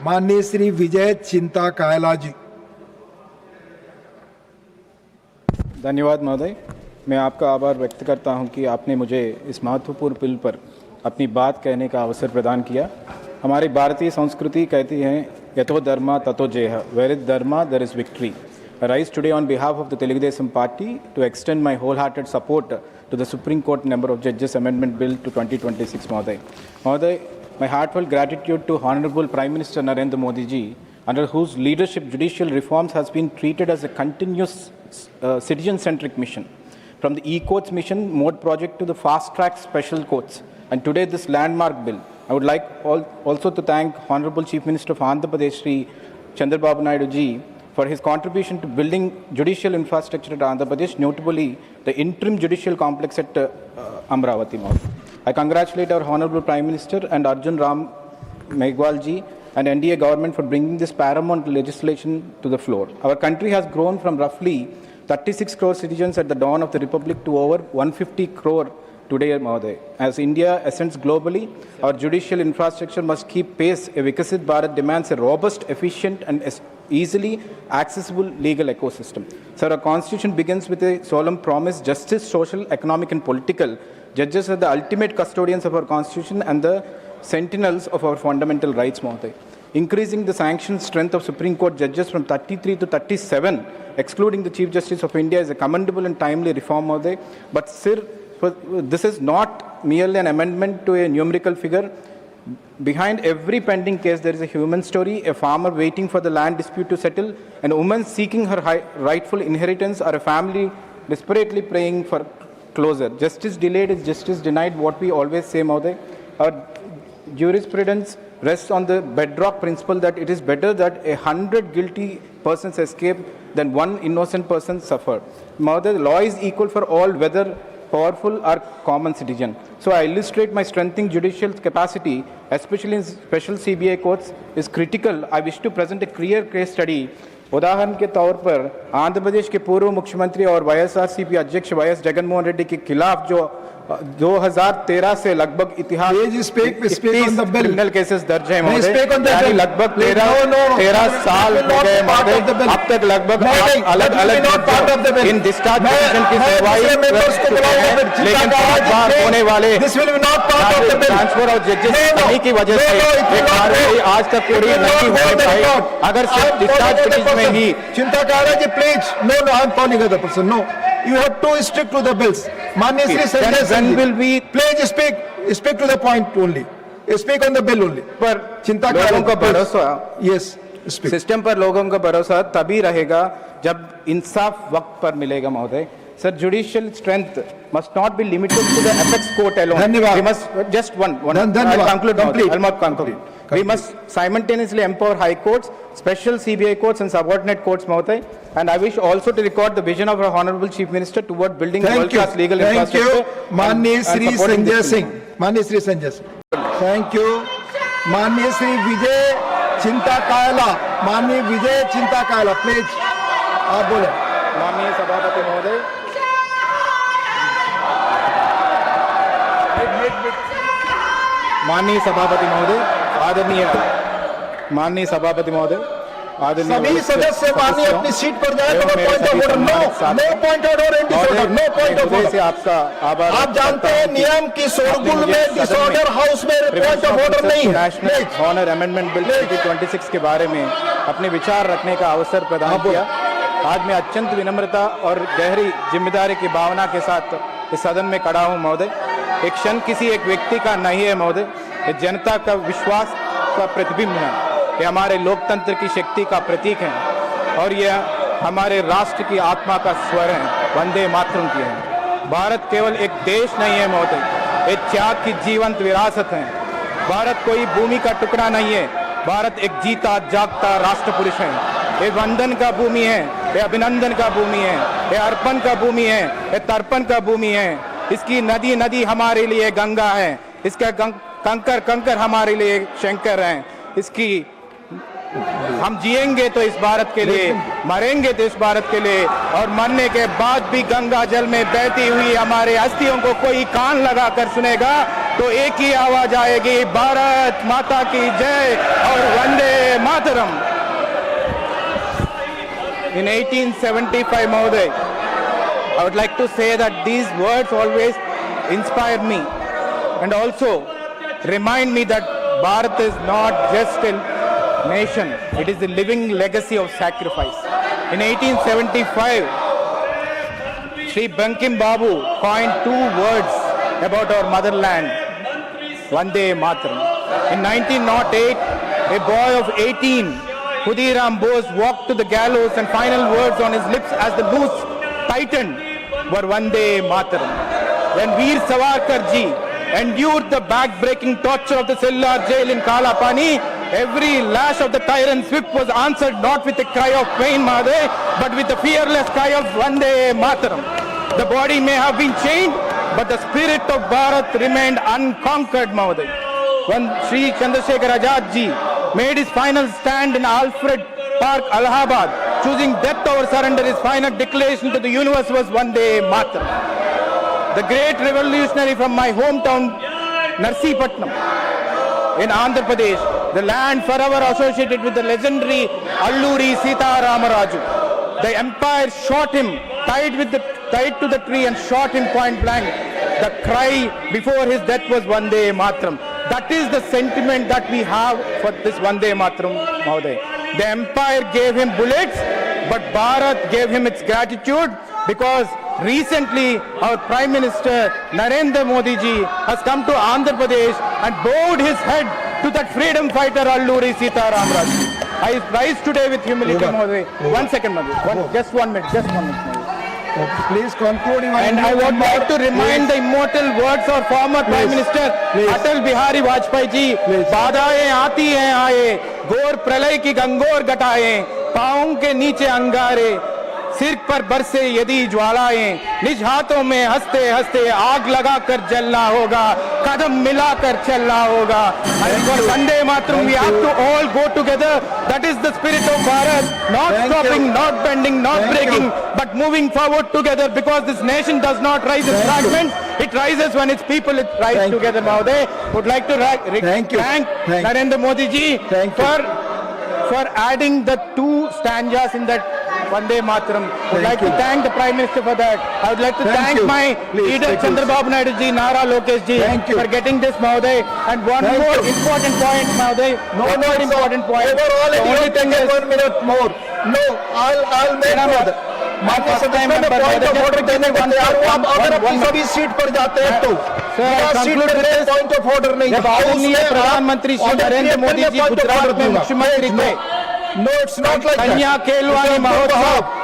माननीय श्री विजय चिंता कायला जी। धन्यवाद महोदय। मैं आपका आभार व्यक्त करता हूं कि आपने मुझे इस महत्वपूर्ण बिल पर अपनी बात कहने का अवसर प्रदान किया। हमारी भारतीय संस्कृति कहती है यतो धर्मा ततो जयः, where is dharma there is victory. I rise today on behalf of the Telugu Desam Party to extend my wholehearted support to the Supreme Court Number of Judges Amendment Bill to 2026 Mahoday, my heartfelt gratitude to Honorable Prime Minister Narendra Modi ji, under whose leadership judicial reforms has been treated as a continuous citizen-centric mission. From the e-courts mission mode project to the fast-track special courts, and today this landmark bill. I would like also to thank Honorable Chief Minister of Andhra Pradesh, Shri Chandrababu Naidu ji, for his contribution to building judicial infrastructure at Andhra Pradesh, notably the interim judicial complex at Amravati. I congratulate our Honorable Prime Minister and Arjun Ram Meghwal ji and NDA government for bringing this paramount legislation to the floor. Our country has grown from roughly 36 crore citizens at the dawn of the Republic to over 150 crore today, Mahoday. As India ascends globally, our judicial infrastructure must keep pace. A Vikasit Bharat demands a robust, efficient and easily accessible legal ecosystem. Sir, our constitution begins with a solemn promise: justice, social, economic and political. Judges are the ultimate custodians of our constitution and the sentinels of our fundamental rights, Mahoday. Increasing the sanctioned strength of Supreme Court judges from 33 to 37, excluding the Chief Justice of India, is a commendable and timely reform, Mahoday. But sir, this is not merely an amendment to a numerical figure. Behind every pending case, there is a human story: a farmer waiting for the land dispute to settle, and a woman seeking her rightful inheritance, or a family desperately praying for closure. Justice delayed is justice denied, what we always say, Mahoday. Our jurisprudence rests on the bedrock principle that it is better that 100 guilty persons escape than one innocent person suffer. Mahoday, the law is equal for all, whether powerful or common citizen. So I illustrate my strengthening judicial capacity, especially in special CBI courts, is critical. I wish to present a clear case study. उदाहरण के तौर पर आंध्र प्रदेश के पूर्व मुख्यमंत्री और YSRCP अध्यक्ष YS Jaganmohan Reddy के खिलाफ जो 2013 से लगभग इतिहास क्रिमिनल केसेस दर्ज है, यानी लगभग 13 साल हो गए। अब तक लगभग अलग अलग इन डिस्चार्ज पिटीशन की सुनवाई, लेकिन 5 बार होने वाले ट्रांसफर ऑफ जजेस कमी की वजह से कार्रवाई आज तक पूरी नहीं हो पाई। अगर सिर्फ डिस्चार्ज पिटीशन में ही चिंता कर रहे जी, please no I am calling other person, no you have to stick to the bills. माननीय Shri Sanjay Singh, will be please speak to the point only, speak on the bill only. पर चिंता लोगों का भरोसा, yes, speak. सिस्टम पर लोगों का भरोसा तभी रहेगा जब इंसाफ वक्त पर मिलेगा, महोदय। Sir, judicial strength must not be limited to the apex court alone. धन्यवाद। We must just one. I'll conclude. I'll not conclude. We must simultaneously empower high courts, special CBI courts and subordinate courts, Mahoday. And I wish also to record the vision of our Honorable Chief Minister toward building world-class legal infrastructure. Thank you, माननीय श्री संजय सिंह, माननीय Shri Sanjay Singh. Thank you, माननीय श्री विजय चिंता Kayla, माननीय विजय चिंता Kayla, please आप बोले। माननीय सभापति महोदय, माननीय सभापति महोदय, आदरणीय माननीय सभापति महोदय, आदरणीय सभी सदस्य माननीय अपनी सीट पर जाए। No point of order, no point of order, no point of order. आपका आभार। आप जानते हैं नियम की शोरगुल में डिसऑर्डर हाउस में पॉइंट ऑफ ऑर्डर नहीं है। नेशनल ऑनर अमेंडमेंट बिल 2026 के बारे में अपने विचार रखने का अवसर प्रदान किया। आज मैं अत्यंत विनम्रता और गहरी जिम्मेदारी की भावना के साथ इस सदन में खड़ा हूं, महोदय। एक क्षण किसी एक व्यक्ति का नहीं है, महोदय, ये जनता का विश्वास का प्रतिबिंब है, ये हमारे लोकतंत्र की शक्ति का प्रतीक है और यह हमारे राष्ट्र की आत्मा का स्वर है, वंदे मातरम की है। भारत केवल एक देश नहीं है, महोदय, ये त्याग की जीवंत विरासत है। भारत कोई भूमि का टुकड़ा नहीं है, भारत एक जीता जागता राष्ट्र पुरुष है। ये वंदन का भूमि है, ये अभिनंदन का भूमि है, ये अर्पण का भूमि है, ये तर्पण का भूमि है। इसकी नदी नदी हमारे लिए गंगा है, इसका कंकर कंकर हमारे लिए शंकर हैं। इसकी हम जिएंगे तो इस भारत के लिए, मरेंगे तो इस भारत के लिए, और मरने के बाद भी गंगा जल में बहती हुई हमारे अस्थियों को कोई कान लगा कर सुनेगा तो एक ही आवाज आएगी, भारत माता की जय और वंदे Mataram. In 1875, Mahoday, I would like to say that these words always inspire me and also remind me that Bharat is not just a nation, it is a living legacy of sacrifice. In 1875, Sri Bankim Babu coined two words about our motherland, Vande Mataram. In 1908, a boy of 18, Khudiram Bose, walked to the gallows and final words on his lips as the noose tightened were Vande Mataram. When Veer Savarkar ji endured the back-breaking torture of the Sillar jail in Kala Pani, every lash of the tyrant's whip was answered not with a cry of pain, Mahadev, but with the fearless cry of Vande Mataram. The body may have been chained, but the spirit of Bharat remained unconquered, Mahadev. When Sri Chandrasekhar Azad ji made his final stand in Alfred Park, Allahabad, choosing death over surrender, his final declaration to the universe was Vande Mataram. The great revolutionary from my hometown, Narsipatnam, in Andhra Pradesh, the land forever associated with the legendary Alluri Sita Ramaraju. The empire shot him, tied to the tree and shot him point blank. The cry before his death was Vande Mataram. That is the sentiment that we have for this Vande Mataram, Mahoday. The empire gave him bullets, but Bharat gave him its gratitude, because recently our Prime Minister Narendra Modi ji has come to Andhra Pradesh and bowed his head to that freedom fighter Alluri Sita Ramaraju. I rise today with humility, Mahoday. 1 second, Mahoday. Just 1 minute, Mahoday. Please conclude. And I would like to remind the immortal words of former Prime Minister Atal Bihari Vajpayee ji. बाधाएं आती हैं आए, घोर प्रलय की गंगोर घटाएं, पाँव के नीचे अंगारे, सिर पर बरसे यदि ज्वालाएं, निज हाथों में हंसते हंसते आग लगाकर जलना होगा, कदम मिलाकर चलना होगा. And for Vande Mataram, we have to all go together. That is the spirit of Bharat. Not stopping, not bending, not breaking, but moving forward together, because this nation does not rise in fragments. It rises when its people rise together. Mahoday, would like to thank Narendra Modi ji for adding the two stanzas in that Vande Mataram. I would like to thank the Prime Minister for that. I would like to thank my leader Chandrababu Naidu ji, Nara Lokesh ji for getting this, Mahoday. And one more important point, Mahoday. One more important point. Overall, The only thing is 1 minute more. No, I'll make further. My first time member, point of order देने को तैयार हो, आप अगर अपनी सभी seat पर जाते हैं तो सीट पर पॉइंट ऑफ ऑर्डर नहीं. जब आदरणीय प्रधानमंत्री श्री नरेंद्र मोदी जी गुजरात में मुख्यमंत्री थे, No, it's not like that. कन्या केलवानी महोत्सव